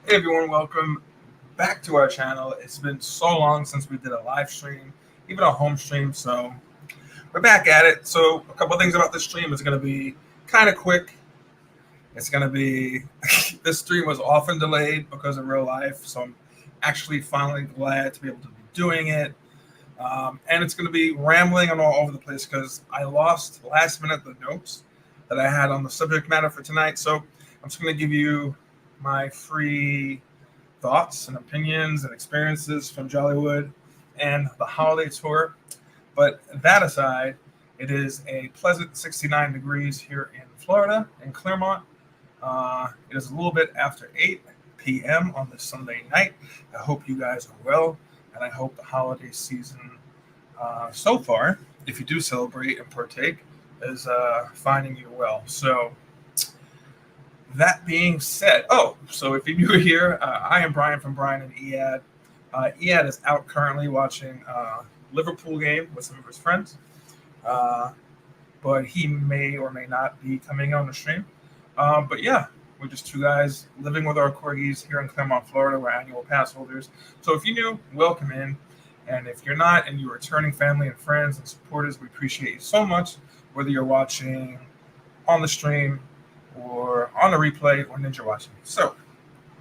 Hey everyone, welcome back to our channel. It's been so long since we did a live stream, even a home stream, so we're back at it. So a couple of things about this stream is going to be kind of quick. It's going to be, this stream was often delayed because of real life, so I'm actually finally glad to be able to be doing it. And it's going to be rambling and all over the place because I lost last minute the notes that I had on the subject matter for tonight. So I'm just going to give you my free thoughts and opinions and experiences from Jollywood and the holiday tour. But that aside, it is a pleasant 69 degrees here in Florida, in Claremont. It is a little bit after 8 p.m. on this Sunday night. I hope you guys are well, and I hope the holiday season so far, if you do celebrate and partake, is finding you well. So that being said, so if you're new here, I am Brian from Brian and Eyad. Eyad is out currently watching Liverpool game with some of his friends, but he may or may not be coming on the stream. But yeah, we're just two guys living with our corgis here in Claremont, Florida. We're annual pass holders. So if you're new, welcome in. And if you're not and you're returning family and friends and supporters, we appreciate you so much, whether you're watching on the stream or on the replay or ninja watching. So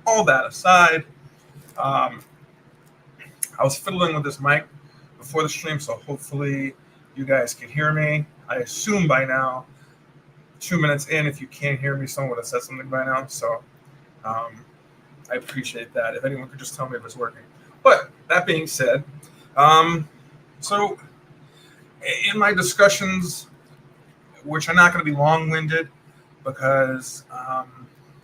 all that aside, I was fiddling with this mic before the stream, so hopefully you guys can hear me. I assume by now, 2 minutes in, if you can't hear me, someone would have said something by now. So I appreciate that. If anyone could just tell me if it's working. But that being said, so in my discussions, which are not going to be long-winded, because I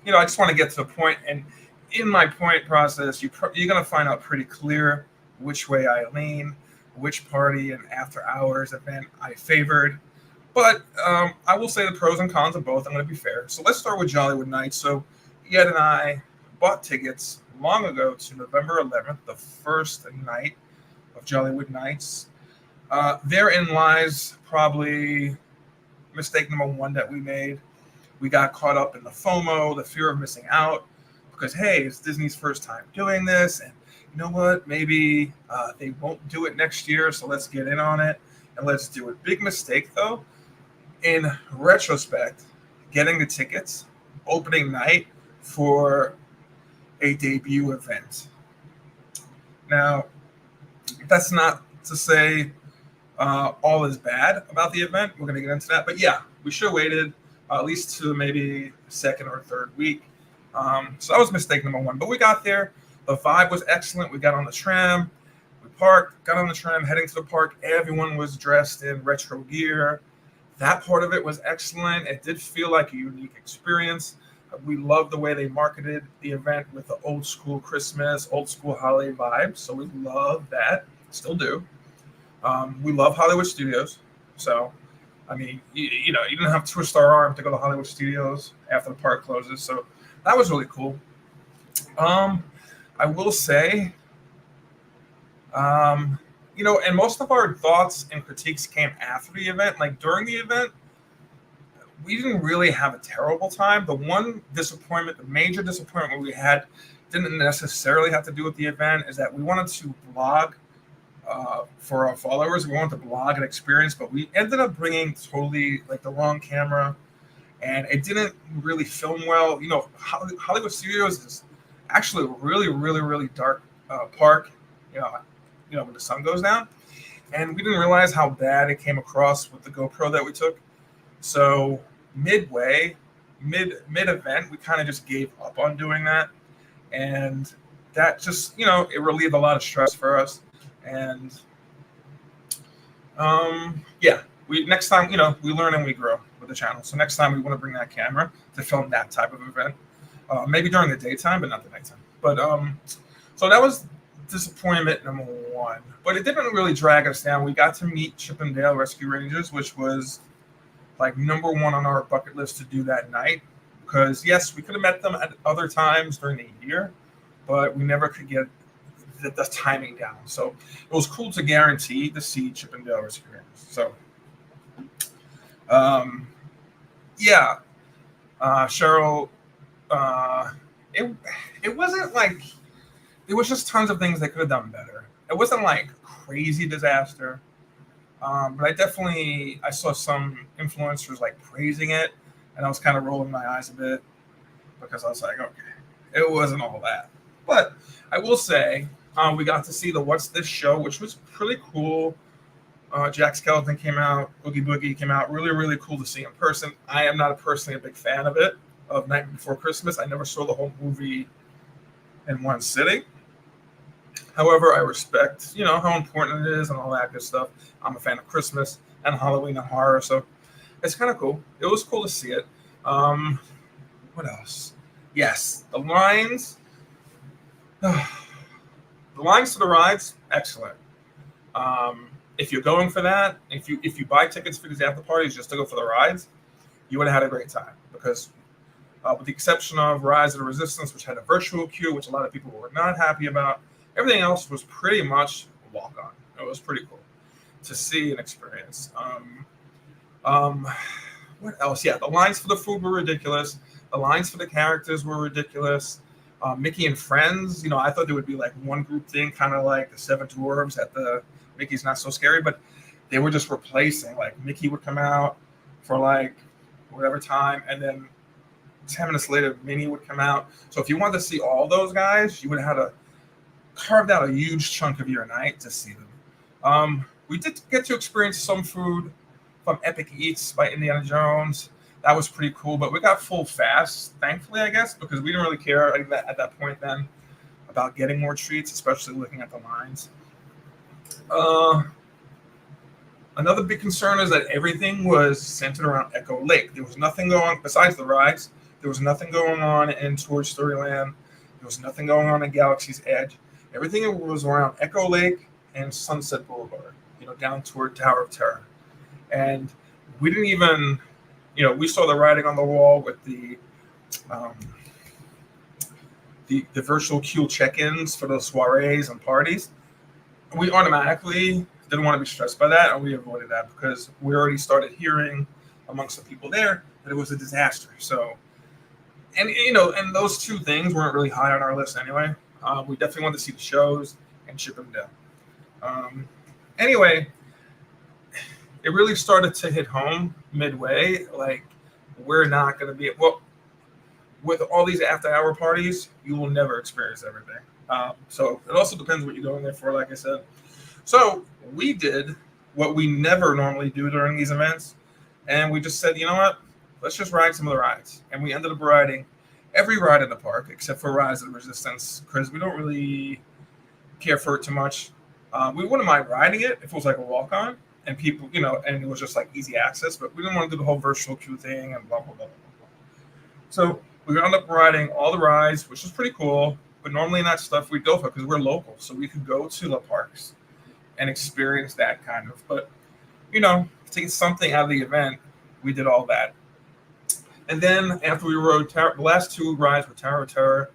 just want to get to the point. And in my point process, you're going to find out pretty clear which way I lean, which party and after hours event I favored. But I will say the pros and cons of both. I'm going to be fair. So let's start with Jollywood Nights. So Eyad and I bought tickets long ago to November 11th, the first night of Jollywood Nights. Therein lies probably mistake number one that we made. We got caught up in the FOMO, the fear of missing out, because, hey, it's Disney's first time doing this. And you know what? Maybe they won't do it next year, so let's get in on it and let's do it. Big mistake, though. In retrospect, getting the tickets opening night for a debut event. Now, that's not to say all is bad about the event. We're going to get into that. But yeah, we should have waited at least to maybe second or third week. So that was mistake number one. But we got there. The vibe was excellent. We got on the tram. We parked, got on the tram, heading to the park. Everyone was dressed in retro gear. That part of it was excellent. It did feel like a unique experience. We loved the way they marketed the event with the old school Christmas, old school holiday vibes. So we love that. Still do. We love Hollywood Studios. So, I mean, you didn't have to twist our arm to go to Hollywood Studios after the park closes. So that was really cool. I will say, and most of our thoughts and critiques came after the event. Like during the event, we didn't really have a terrible time. The one disappointment, the major disappointment we had, didn't necessarily have to do with the event, is that we wanted to blog for our followers. We wanted to blog an experience, but we ended up bringing totally like the wrong camera, and it didn't really film well. Hollywood Studios is actually a really, really, really dark park. When the sun goes down, and we didn't realize how bad it came across with the GoPro that we took. So mid event, we kind of just gave up on doing that, and that just it relieved a lot of stress for us. And we next time we learn and we grow with the channel. So next time we want to bring that camera to film that type of event, maybe during the daytime, but not the nighttime. But so that was disappointment number one, but it didn't really drag us down. We got to meet Chippendale Rescue Rangers, which was like number one on our bucket list to do that night, because yes, we could have met them at other times during the year, but we never could get the timing down. So it was cool to guarantee to see Chippendale Rescue Rangers. So Cheryl it it wasn't like there was just tons of things they could have done better. It wasn't like crazy disaster, but I saw some influencers like praising it, and I was kind of rolling my eyes a bit because I was like, okay, it wasn't all that. But I will say we got to see the What's This show, which was pretty cool. Jack Skeleton came out, Oogie Boogie came out. Really, really cool to see in person. I am not personally a big fan of it, of Night Before Christmas. I never saw the whole movie in one sitting. However, I respect, how important it is and all that good stuff. I'm a fan of Christmas and Halloween and horror, so it's kind of cool. It was cool to see it. What else? Yes, the lines. The lines to the rides, excellent. If you're going for that, if you buy tickets for these after parties just to go for the rides, you would have had a great time because, with the exception of Rise of the Resistance, which had a virtual queue, which a lot of people were not happy about, everything else was pretty much a walk on. It was pretty cool to see and experience. What else? Yeah, the lines for the food were ridiculous. The lines for the characters were ridiculous. Mickey and Friends, I thought there would be like one group thing, kind of like the Seven Dwarves at the Mickey's Not So Scary, but they were just replacing. Like Mickey would come out for like whatever time, and then 10 minutes later, Minnie would come out. So if you wanted to see all those guys, you would have had to carved out a huge chunk of your night to see them. We did get to experience some food from Epic Eats by Indiana Jones. That was pretty cool, but we got full fast, thankfully, I guess, because we didn't really care at that point then about getting more treats, especially looking at the lines. Another big concern is that everything was centered around Echo Lake. There was nothing going besides the rides. There was nothing going on in Toy Story Land. There was nothing going on in Galaxy's Edge. Everything was around Echo Lake and Sunset Boulevard, down toward Tower of Terror. And we didn't even, we saw the writing on the wall with the virtual queue check-ins for those soirees and parties. We automatically didn't want to be stressed by that, and we avoided that because we already started hearing amongst the people there that it was a disaster. So, and those two things weren't really high on our list anyway. We definitely wanted to see the shows and ship them down. Anyway, it really started to hit home midway. Like, we're not going to be with all these after-hour parties, you will never experience everything. So it also depends what you're going there for, like I said. So we did what we never normally do during these events, and we just said, you know what? Let's just ride some of the rides. And we ended up riding every ride in the park except for Rise of the Resistance because we don't really care for it too much. We wouldn't mind riding it if it was like a walk-on and people, and it was just like easy access, but we didn't want to do the whole virtual queue thing and blah, blah, blah, blah, blah. So we ended up riding all the rides, which was pretty cool. But normally not stuff we go for because we're local, so we could go to the parks and experience that kind of. But, to get something out of the event, we did all that. And then after we rode, the last two rides were Tower of Terror,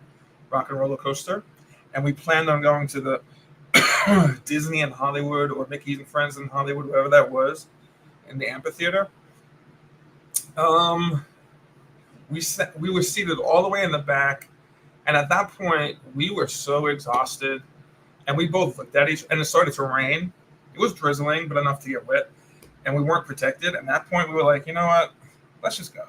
Rock and Roller Coaster, and we planned on going to the Disney in Hollywood or Mickey's and Friends in Hollywood, wherever that was, in the amphitheater. We were seated all the way in the back. And at that point, we were so exhausted, and we both looked at each, and it started to rain. It was drizzling, but enough to get wet, and we weren't protected. At that point, we were like, you know what? Let's just go.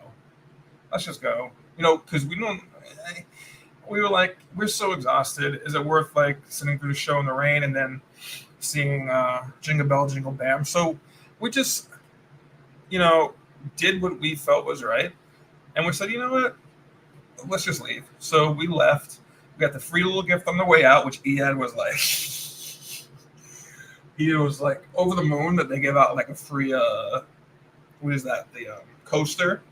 Because we were like, we're so exhausted. Is it worth like sitting through the show in the rain and then seeing Jingle Bell, Jingle Bam? So we just, did what we felt was right, and we said, you know what? Let's just leave. So we left. We got the free little gift on the way out, which Eyad was like, he was like over the moon that they gave out like a free, what is that? The coaster.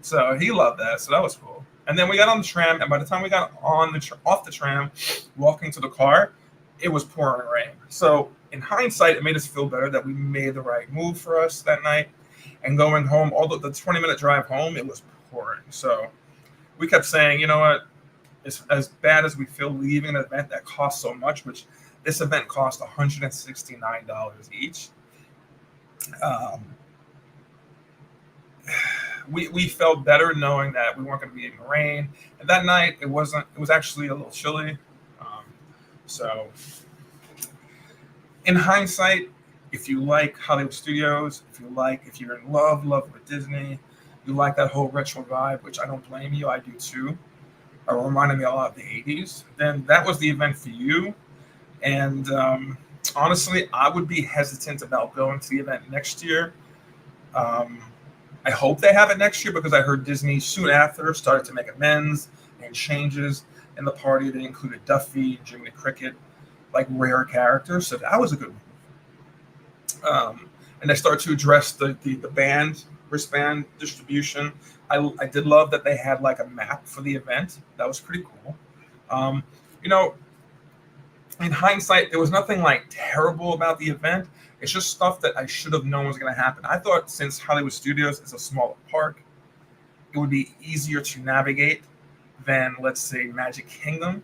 So he loved that. So that was cool. And then we got on the tram, and by the time we got on off the tram, walking to the car, it was pouring rain. So in hindsight, it made us feel better that we made the right move for us that night. And going home, although the 20-minute drive home, it was pouring. So we kept saying, you know what, it's as bad as we feel leaving an event that costs so much, which this event cost $169 each. we felt better knowing that we weren't going to be in the rain. And that night, it wasn't. It was actually a little chilly. Um, so, in hindsight, if you like Hollywood Studios, if you're in love with Disney, you like that whole retro vibe, which I don't blame you. I do too. It reminded me a lot of the '80s. Then that was the event for you. And honestly, I would be hesitant about going to the event next year. Um, I hope they have it next year because I heard Disney soon after started to make amends and changes in the party. They included Duffy, Jimmy the Cricket, like rare characters. So that was a good one. And they started to address the band wristband distribution. I did love that they had like a map for the event. That was pretty cool. Um, you know, in hindsight, there was nothing like terrible about the event. It's just stuff that I should have known was going to happen. I thought since Hollywood Studios is a smaller park, it would be easier to navigate than, let's say, Magic Kingdom.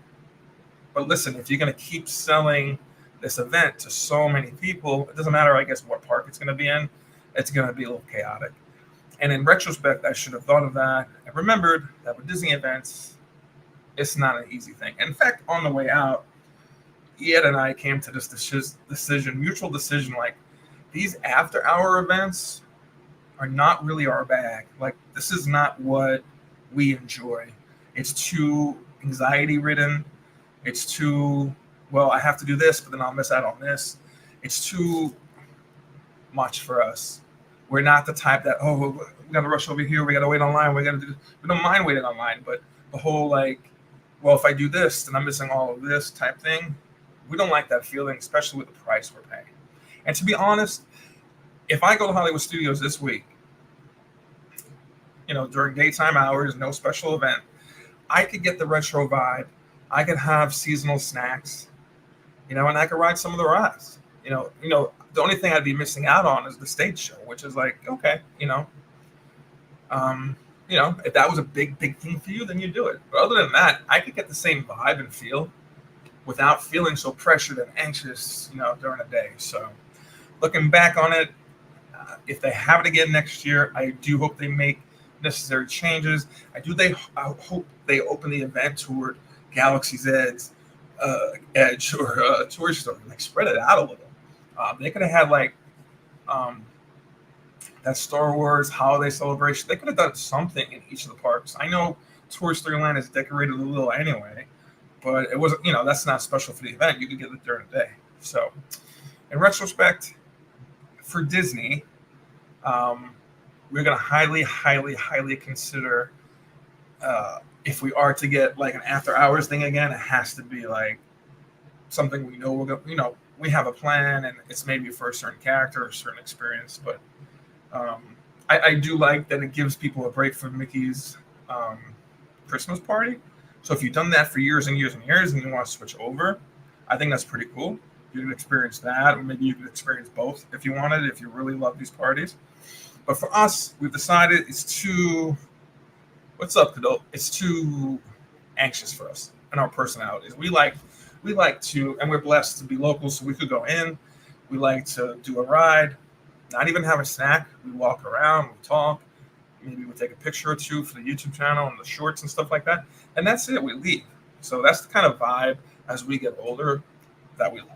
But listen, if you're going to keep selling this event to so many people, it doesn't matter, I guess, what park it's going to be in. It's going to be a little chaotic. And in retrospect, I should have thought of that and remembered that with Disney events, it's not an easy thing. In fact, on the way out, Eyad and I came to this mutual decision, like these after-hour events are not really our bag. Like this is not what we enjoy. It's too anxiety-ridden. It's too, well, I have to do this, but then I'll miss out on this. It's too much for us. We're not the type that, oh, we got to rush over here. We got to wait online. We don't mind waiting online. But the whole like, well, if I do this, then I'm missing all of this type thing. We don't like that feeling, especially with the price we're paying. And to be honest, if I go to Hollywood Studios this week, during daytime hours, no special event, I could get the retro vibe. I could have seasonal snacks, and I could ride some of the rides. The only thing I'd be missing out on is the stage show, which is like, okay, if that was a big thing for you, then you do it. But other than that, I could get the same vibe and feel without feeling so pressured and anxious, during the day. So looking back on it, if they have it again next year, I do hope they make necessary changes. I hope they open the event toward Galaxy's Edge or Toy Story, like spread it out a little. They could have had like that Star Wars holiday celebration. They could have done something in each of the parks. I know Toy Story Land is decorated a little anyway, but it wasn't, that's not special for the event. You could get it during the day. So in retrospect, for Disney, we're going to highly consider if we are to get like an after hours thing again, it has to be like something we know we're going to, we have a plan and it's maybe for a certain character or a certain experience. But I do like that it gives people a break from Mickey's Christmas party. So if you've done that for years and years and years and you want to switch over, I think that's pretty cool. You can experience that, or maybe you can experience both if you wanted, if you really love these parties. But for us, we've decided it's too, what's up, Cadol? It's too anxious for us and our personalities. We like to, and we're blessed to be local, so we could go in. We like to do a ride, not even have a snack. We walk around, we talk. Maybe we take a picture or two for the YouTube channel and the shorts and stuff like that. And that's it. We leave. So that's the kind of vibe as we get older that we like.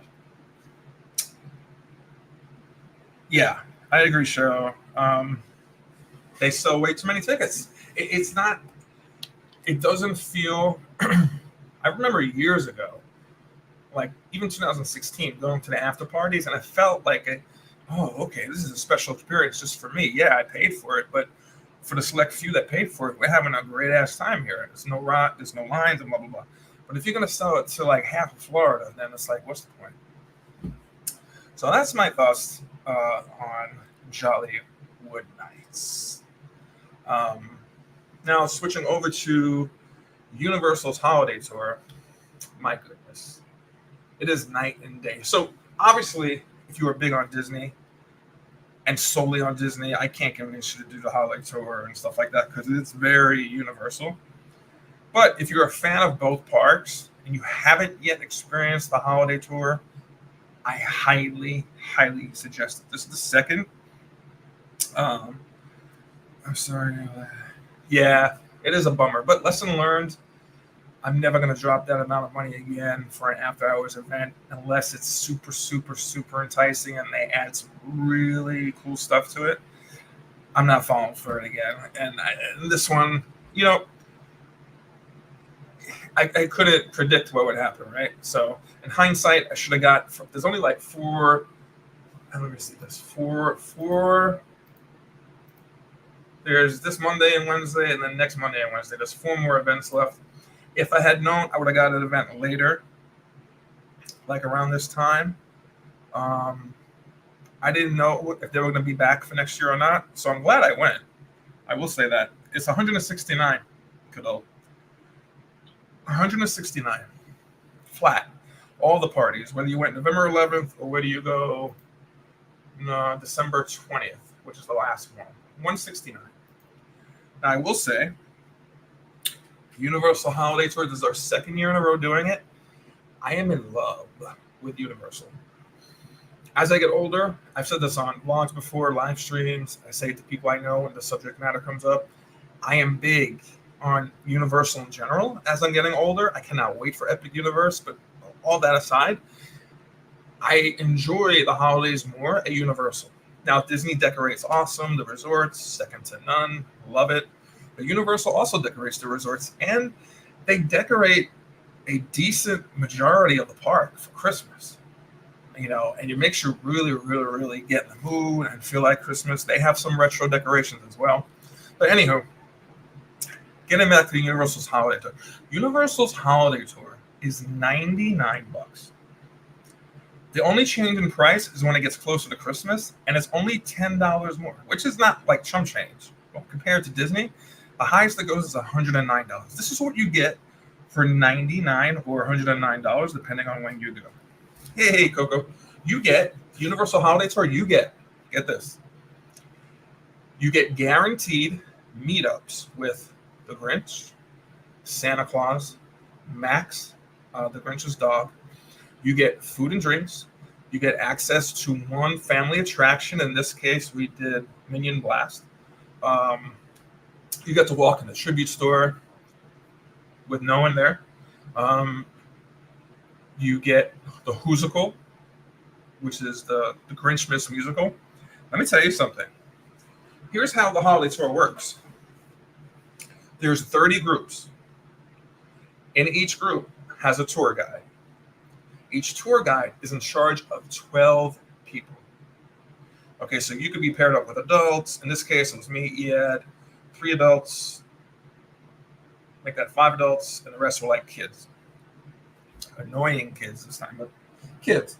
Yeah, I agree, Cheryl. They sell way too many tickets. It doesn't feel, I remember years ago, like even 2016, going to the after parties, and I felt like, okay, this is a special experience just for me. Yeah, I paid for it, but for the select few that paid for it, we're having a great ass time here. There's no lines and blah, blah, blah. But if you're going to sell it to like half of Florida, then it's like, what's the point? So that's my thoughts on Jollywood Nights. Now, switching over to Universal's holiday tour, my goodness, it is night and day. So obviously, if you are big on Disney and solely on Disney, I can't convince you to do the holiday tour and stuff like that because it's very Universal. But if you're a fan of both parks and you haven't yet experienced the holiday tour, I highly suggest it. This is the second I'm sorry. Yeah, it is a bummer, but lesson learned. I'm never going to drop that amount of money again for an after hours event unless it's super, super, super enticing and they add some really cool stuff to it. I'm not falling for it again. And this one, you know, I couldn't predict what would happen, right? So in hindsight, I should have got. There's only like four. Let me see this. Four. There's this Monday and Wednesday, and then next Monday and Wednesday. There's 4 more events left. If I had known, I would have got an event later, like around this time. I didn't know if they were going to be back for next year or not, so I'm glad I went. I will say that. It's 169, kiddo. 169 flat. All the parties, whether you went November 11th or whether you go December 20th, which is the last one. 169. Now, I will say, Universal Holiday Tour, this is our 2nd year in a row doing it. I am in love with Universal. As I get older, I've said this on vlogs before, live streams, I say it to people I know when the subject matter comes up, I am big on Universal in general. As I'm getting older, I cannot wait for Epic Universe, but all that aside, I enjoy the holidays more at Universal. Now, Disney decorates awesome, the resorts, second to none, love it. But Universal also decorates the resorts, and they decorate a decent majority of the park for Christmas. And it makes you really, really, really get in the mood and feel like Christmas. They have some retro decorations as well. But anywho, getting back to the Universal's Holiday Tour. Universal's Holiday Tour is $99. The only change in price is when it gets closer to Christmas, and it's only $10 more, which is not like chump change. Well, compared to Disney, the highest that goes is $109. This is what you get for $99 or $109, depending on when you go. Hey, Coco, you get Universal Holiday Tour. Get this. You get guaranteed meetups with the Grinch, Santa Claus, Max, the Grinch's dog. You get food and drinks. You get access to one family attraction. In this case, we did Minion Blast. You get to walk in the tribute store with no one there. You get the Whoosical, which is the Grinchmas musical. Let me tell you something. Here's how the holiday tour works. There's 30 groups. And each group has a tour guide. Each tour guide is in charge of 12 people. Okay, so you could be paired up with adults. In this case, it was me, Eyad, 3 adults. Make that 5 adults, and the rest were like kids. Annoying kids this time, but kids.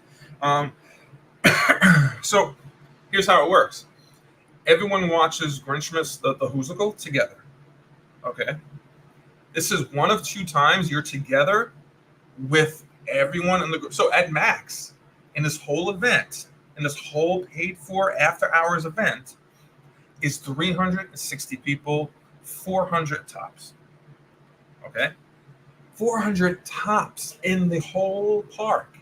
So here's how it works. Everyone watches Grinchmas, the Whoosical, together. Okay? This is one of 2 times you're together with everyone in the group. So at max, in this whole event, in this whole paid-for after-hours event, is 360 people, 400 tops. Okay? 400 tops in the whole park.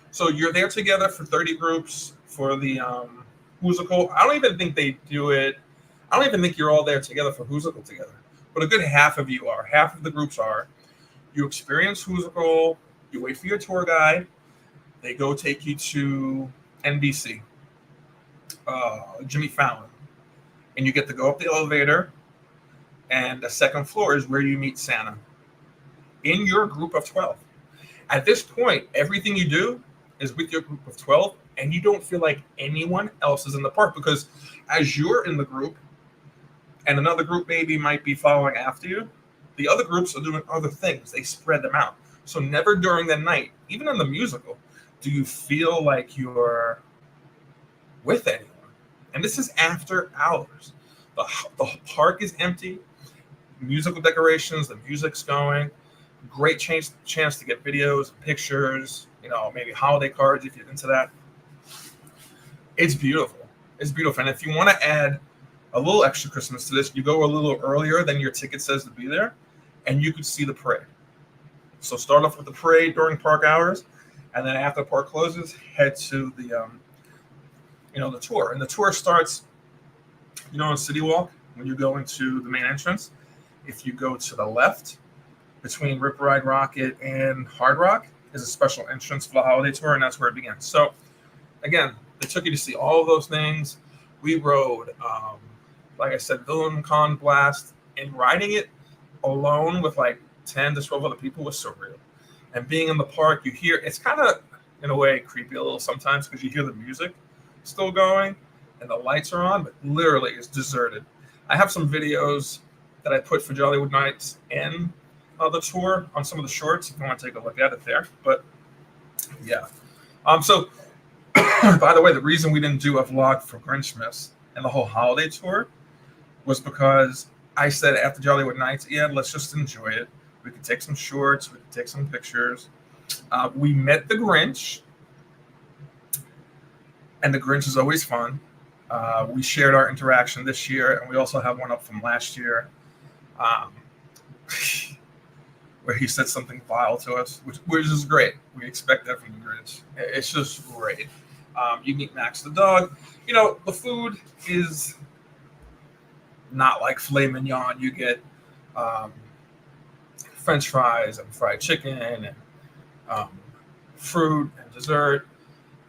So you're there together for 30 groups for the Whoosical. I don't even think they do it. I don't even think you're all there together for Whoosical together. But a good half of you are. Half of the groups are. You experience Whoosical. You wait for your tour guide. They go take you to NBC, Jimmy Fallon. And you get to go up the elevator. And the 2nd floor is where you meet Santa. In your group of 12. At this point, everything you do is with your group of 12, and you don't feel like anyone else is in the park, because as you're in the group, and another group maybe might be following after you, the other groups are doing other things. They spread them out. So never during the night, even in the musical, do you feel like you're with anyone. And this is after hours. The park is empty. Musical decorations, the music's going. Great chance to get videos, pictures, maybe holiday cards if you're into that. It's beautiful. It's beautiful. And if you want to add a little extra Christmas to this, you go a little earlier than your ticket says to be there, and you could see the parade. So start off with the parade during park hours, and then after the park closes, head to the the tour. And the tour starts, on City Walk. when you go into the main entrance. If you go to the left, between Rip Ride Rocket and Hard Rock, is a special entrance for the holiday tour, and that's where it begins. So again, they took you to see all of those things. We rode, like I said, Villain Con Blast, and riding it alone with like 10 to 12 other people was surreal. And being in the park, you hear, it's kind of, in a way, creepy a little sometimes because you hear the music still going and the lights are on, but literally it's deserted. I have some videos that I put for Jollywood Nights in the tour on some of the shorts if you want to take a look at it there. But yeah. So by the way, the reason we didn't do a vlog for Grinchmas and the whole holiday tour was because I said after Jollywood Nights, yeah, let's just enjoy it. We could take some shorts, we could take some pictures. We met the Grinch, and the Grinch is always fun. We shared our interaction this year, and we also have one up from last year where he said something vile to us, which is great. We expect that from the Grinch. It's just great. You meet Max the dog. You know, the food is not like filet mignon. You get French fries and fried chicken and fruit and dessert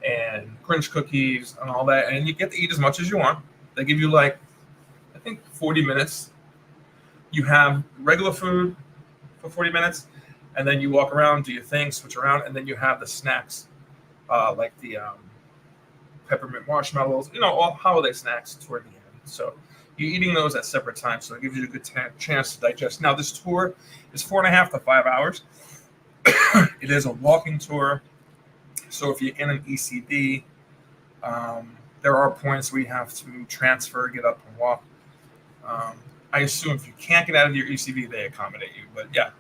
and Grinch cookies and all that. And you get to eat as much as you want. They give you like, I think 40 minutes. You have regular food for 40 minutes, and then you walk around, do your thing, switch around, and then you have the snacks, like the peppermint marshmallows, you know, all holiday snacks toward the end. So you're eating those at separate times, so it gives you a good chance to digest. Now, this tour is 4.5 to 5 hours. It is a walking tour, so if you're in an ECD, there are points where you have to transfer, get up, and walk. I assume if you can't get out of your ECD, they accommodate you. But yeah,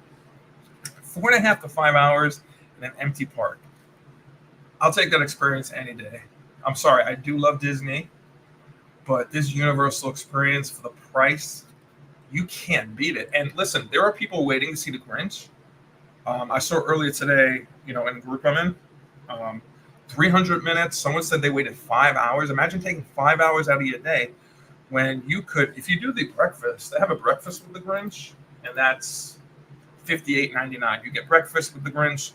4.5 to 5 hours in an empty park. I'll take that experience any day. I'm sorry, I do love Disney, but this Universal experience for the price, you can't beat it. And listen, there are people waiting to see the Grinch. I saw earlier today, you know, in a group I'm in, 300 minutes. Someone said they waited 5 hours. Imagine taking 5 hours out of your day when you could, if you do the breakfast, they have a breakfast with the Grinch, and that's $58.99. You get breakfast with the Grinch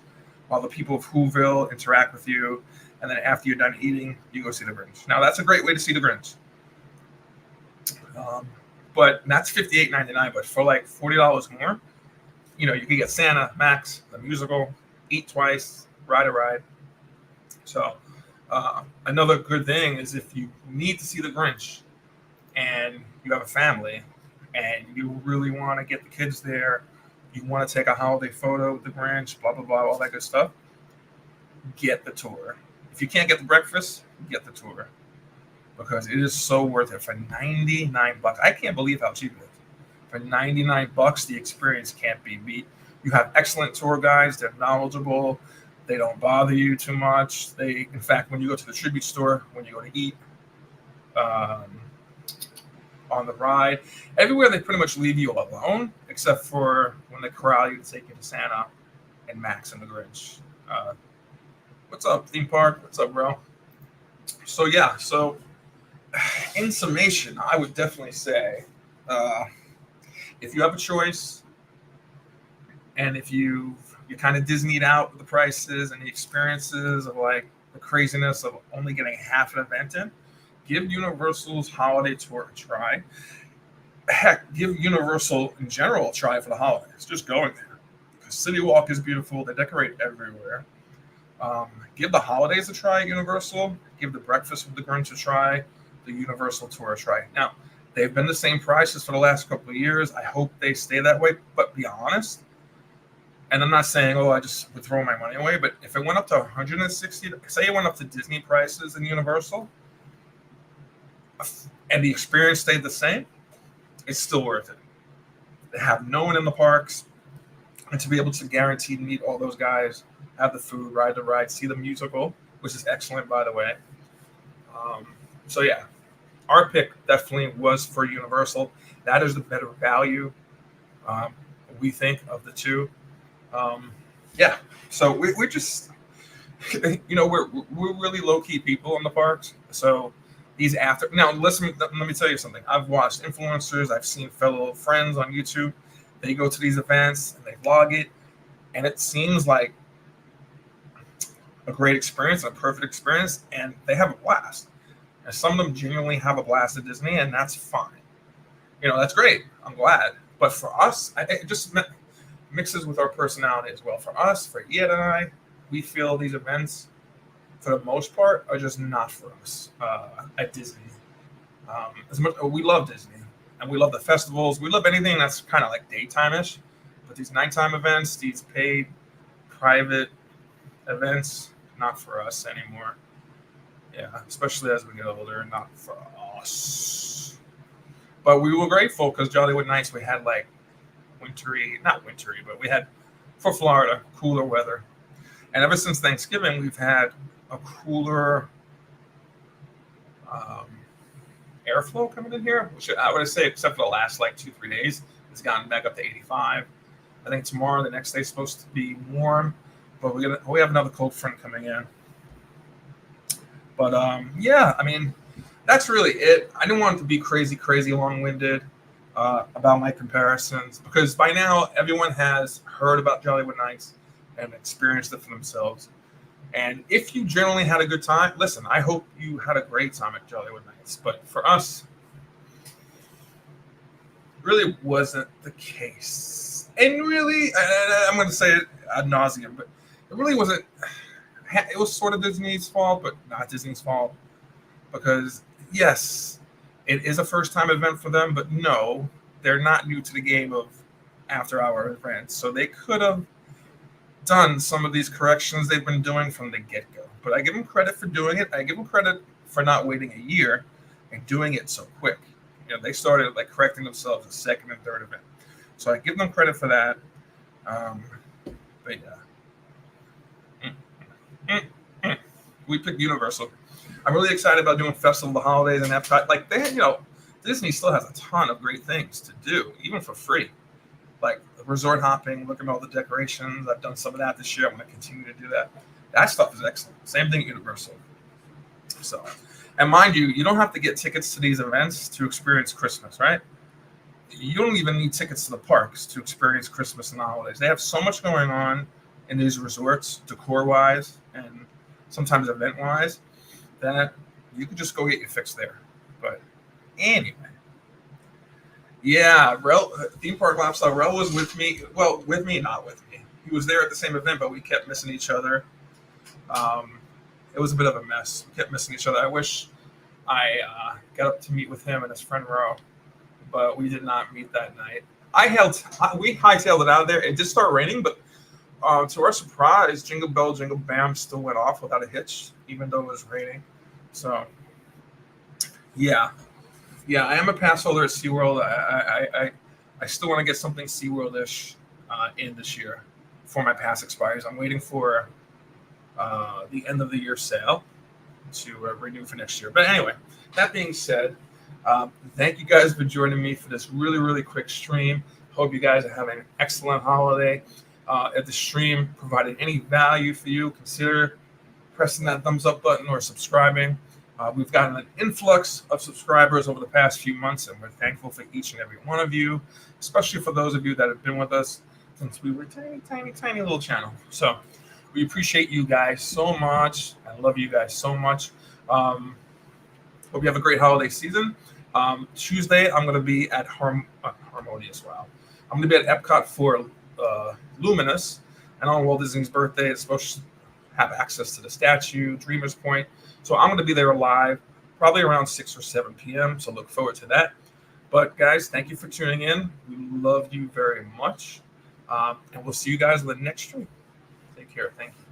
while the people of Whoville interact with you. And then after you're done eating, you go see the Grinch. Now, that's a great way to see the Grinch. But that's $58.99. But for like $40 more, you know, you can get Santa, Max, the musical, eat twice, ride a ride. So another good thing is if you need to see the Grinch and you have a family and you really want to get the kids there, you want to take a holiday photo with the Grinch, blah, blah, blah, all that good stuff, get the tour. If you can't get the breakfast, get the tour because it is so worth it for $99. I can't believe how cheap it is. For $99, the experience can't be beat. You have excellent tour guides. They're knowledgeable. They don't bother you too much. In fact, when you go to the tribute store, when you go to eat, on the ride, everywhere they pretty much leave you alone, except for when they corral you to take you to Santa and Max and the Grinch. What's up, theme park? What's up, bro? So yeah, so in summation, I would definitely say, if you have a choice, and if you're kind of Disneyed out with the prices and the experiences of like the craziness of only getting half an event in, give Universal's holiday tour a try. Heck, give Universal in general a try for the holidays. Just going there. Because City Walk is beautiful. They decorate everywhere. Give the holidays a try at Universal. Give the breakfast with the Grinch a try. The Universal tour a try. Now, they've been the same prices for the last couple of years. I hope they stay that way. But be honest, and I'm not saying, I just would throw my money away, but if it went up to $160, say it went up to Disney prices in Universal, and the experience stayed the same, it's still worth it. They have no one in the parks, and to be able to guarantee to meet all those guys, have the food, ride the ride, see the musical, which is excellent, by the way. So yeah, our pick definitely was for Universal. That is the better value, we think, of the two. Yeah, so we're just, we're really low-key people in the parks. So these after. Now, listen. Let me tell you something. I've watched influencers. I've seen fellow friends on YouTube. They go to these events and they vlog it, and it seems like a great experience, a perfect experience, and they have a blast. And some of them genuinely have a blast at Disney, and that's fine. That's great. I'm glad. But for us, it just mixes with our personality as well. For us, for Eyad and I, we feel these events, for the most part, are just not for us at Disney. As much we love Disney, and we love the festivals. We love anything that's kind of like daytime-ish. But these nighttime events, these paid, private events, not for us anymore. Yeah, especially as we get older, not for us. But we were grateful because Jollywood nights we had like not wintry, but we had, for Florida, cooler weather. And ever since Thanksgiving, we've had a cooler airflow coming in here, which I would say, except for the last like 2-3 days, it's gotten back up to 85. I think tomorrow, the next day, is supposed to be warm, but we have another cold front coming in. But yeah, I mean, that's really it. I didn't want it to be crazy long-winded about my comparisons, because by now everyone has heard about Jollywood Nights and experienced it for themselves. And if you generally had a good time, listen, I hope you had a great time at Jollywood Nights. But for us, really wasn't the case. And really, I'm going to say it ad nauseum, but it really wasn't. It was sort of Disney's fault, but not Disney's fault. Because, yes, it is a first-time event for them, but no, they're not new to the game of after-hour events. So they could have done some of these corrections they've been doing from the get-go. But I give them credit for doing it. I give them credit for not waiting a year and doing it so quick. They started like correcting themselves the second and third event. So I give them credit for that. But yeah. We picked Universal. I'm really excited about doing Festival of the Holidays and Epcot. Like Disney still has a ton of great things to do, even for free. Like resort hopping, looking at all the decorations. I've done some of that this year. I'm going to continue to do that. That stuff is excellent. Same thing at Universal. So, and mind you, you don't have to get tickets to these events to experience Christmas, right? You don't even need tickets to the parks to experience Christmas and the holidays. They have so much going on in these resorts, decor-wise and sometimes event-wise, that you could just go get your fix there. But anyway. Yeah, Theme Park Lifestyle. Rel was with me. Well, with me, not with me. He was there at the same event, but we kept missing each other. It was a bit of a mess. We kept missing each other. I wish I got up to meet with him and his friend Ro, but we did not meet that night. We hightailed it out of there. It did start raining, but to our surprise, Jingle Bell, Jingle Bam still went off without a hitch, even though it was raining. So, yeah. Yeah, I am a pass holder at SeaWorld. I still want to get something SeaWorld-ish in this year before my pass expires. I'm waiting for the end of the year sale to renew for next year. But anyway, that being said, thank you guys for joining me for this really quick stream. Hope you guys are having an excellent holiday. If the stream provided any value for you, consider pressing that thumbs up button or subscribing. We've gotten an influx of subscribers over the past few months, and we're thankful for each and every one of you, especially for those of you that have been with us since we were a tiny little channel. So we appreciate you guys so much. I love you guys so much. Hope you have a great holiday season. Tuesday, I'm going to be at Harmonious. Wow. I'm going to be at Epcot for Luminous, and on Walt Disney's birthday, it's supposed to have access to the statue, Dreamer's Point. So I'm going to be there live, probably around 6 or 7 p.m. So look forward to that. But guys, thank you for tuning in. We love you very much. And we'll see you guys in the next stream. Take care. Thank you.